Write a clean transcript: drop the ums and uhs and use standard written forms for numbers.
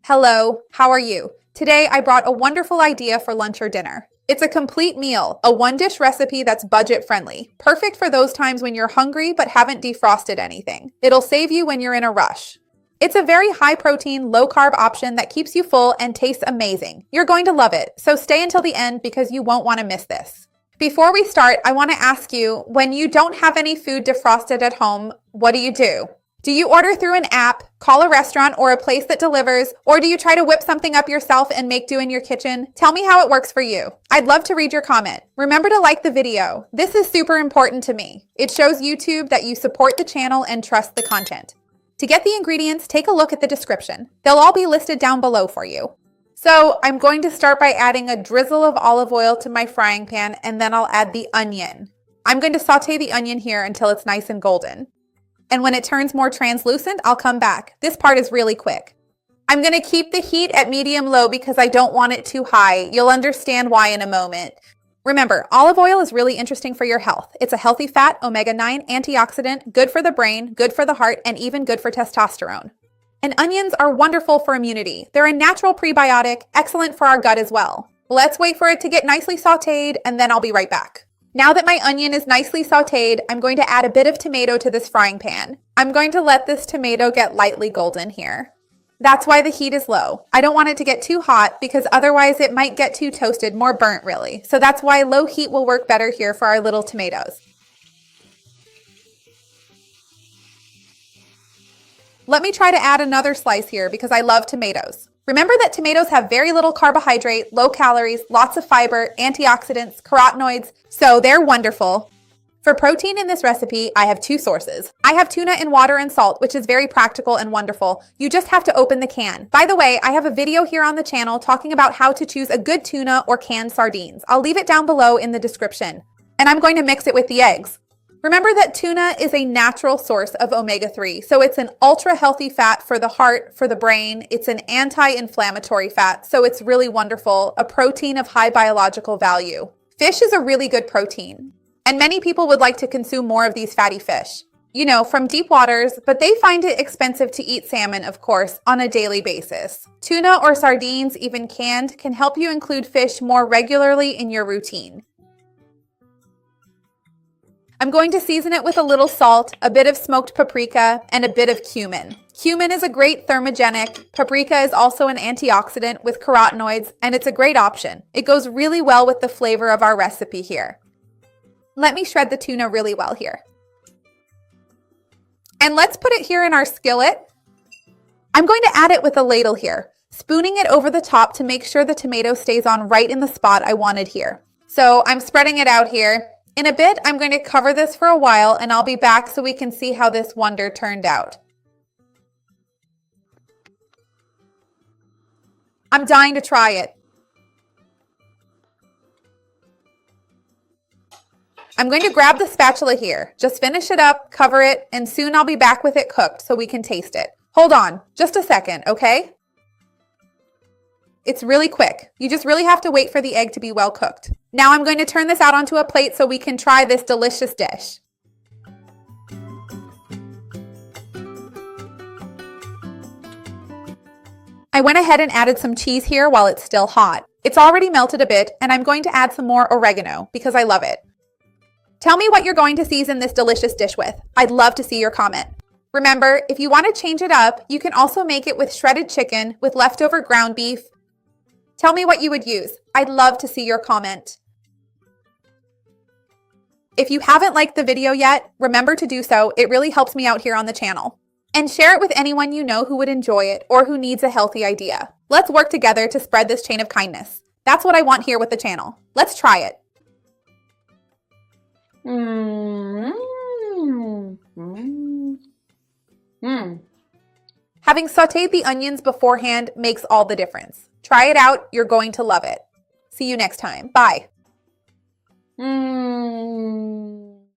Hello, how are you? Today I brought a wonderful idea for lunch or dinner. It's a complete meal, a one-dish recipe that's budget-friendly, perfect for those times when you're hungry but haven't defrosted anything. It'll save you when you're in a rush. It's a very high-protein, low-carb option that keeps you full and tastes amazing. You're going to love it, so stay until the end because you won't want to miss this. Before we start, I want to ask you, when you don't have any food defrosted at home, what do? Do you order through an app, call a restaurant or a place that delivers, or do you try to whip something up yourself and make do in your kitchen? Tell me how it works for you. I'd love to read your comment. Remember to like the video. This is super important to me. It shows YouTube that you support the channel and trust the content. To get the ingredients, take a look at the description. They'll all be listed down below for you. So I'm going to start by adding a drizzle of olive oil to my frying pan, and then I'll add the onion. I'm going to saute the onion here until it's nice and golden. And when it turns more translucent, I'll come back. This part is really quick. I'm going to keep the heat at medium-low because I don't want it too high. You'll understand why in a moment. Remember, olive oil is really interesting for your health. It's a healthy fat, omega-9 antioxidant, good for the brain, good for the heart, and even good for testosterone. And onions are wonderful for immunity. They're a natural prebiotic, excellent for our gut as well. Let's wait for it to get nicely sauteed, and then I'll be right back. Now that my onion is nicely sauteed, I'm going to add a bit of tomato to this frying pan. I'm going to let this tomato get lightly golden here. That's why the heat is low. I don't want it to get too hot because otherwise it might get too toasted, more burnt really. So that's why low heat will work better here for our little tomatoes. Let me try to add another slice here because I love tomatoes. Remember that tomatoes have very little carbohydrate, low calories, lots of fiber, antioxidants, carotenoids, so they're wonderful. For protein in this recipe, I have two sources. I have tuna in water and salt, which is very practical and wonderful. You just have to open the can. By the way, I have a video here on the channel talking about how to choose a good tuna or canned sardines. I'll leave it down below in the description. And I'm going to mix it with the eggs. Remember that tuna is a natural source of omega-3, so it's an ultra-healthy fat for the heart, for the brain. It's an anti-inflammatory fat, so it's really wonderful, a protein of high biological value. Fish is a really good protein, and many people would like to consume more of these fatty fish. You know, from deep waters, but they find it expensive to eat salmon, of course, on a daily basis. Tuna or sardines, even canned, can help you include fish more regularly in your routine. I'm going to season it with a little salt, a bit of smoked paprika, and a bit of cumin. Cumin is a great thermogenic. Paprika is also an antioxidant with carotenoids, and it's a great option. It goes really well with the flavor of our recipe here. Let me shred the tuna really well here. And let's put it here in our skillet. I'm going to add it with a ladle here, spooning it over the top to make sure the tomato stays on right in the spot I wanted here. So I'm spreading it out here. In a bit, I'm going to cover this for a while and I'll be back so we can see how this wonder turned out. I'm dying to try it. I'm going to grab the spatula here. Just finish it up, cover it, and soon I'll be back with it cooked so we can taste it. Hold on, just a second, okay? It's really quick. You just really have to wait for the egg to be well cooked. Now I'm going to turn this out onto a plate so we can try this delicious dish. I went ahead and added some cheese here while it's still hot. It's already melted a bit, and I'm going to add some more oregano because I love it. Tell me what you're going to season this delicious dish with. I'd love to see your comment. Remember, if you want to change it up, you can also make it with shredded chicken, with leftover ground beef. Tell me what you would use. I'd love to see your comment. If you haven't liked the video yet, remember to do so. It really helps me out here on the channel. And share it with anyone you know who would enjoy it or who needs a healthy idea. Let's work together to spread this chain of kindness. That's what I want here with the channel. Let's try it. Having sauteed the onions beforehand makes all the difference. Try it out. You're going to love it. See you next time. Bye.